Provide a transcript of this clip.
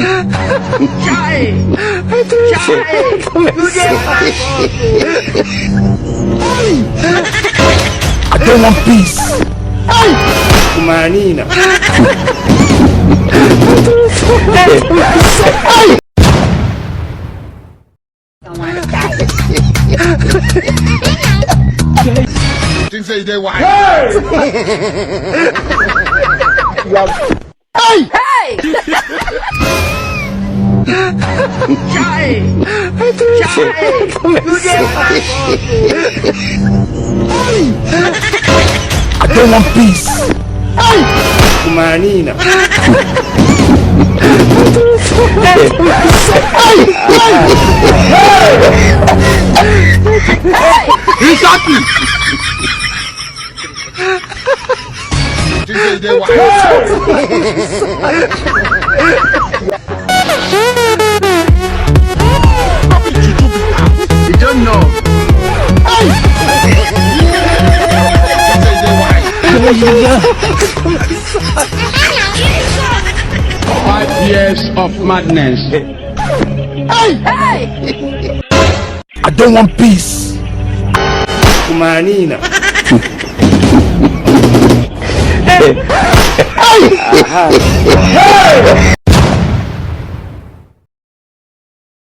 I don't want peace. Kumanina. Things say they why. Hey! Hey! I don't want peace. Kumanina. He shot me. Things say they why. You don't know. Things say they why. 5 years of madness. Hey! I don't want peace. Kumanina. Hey!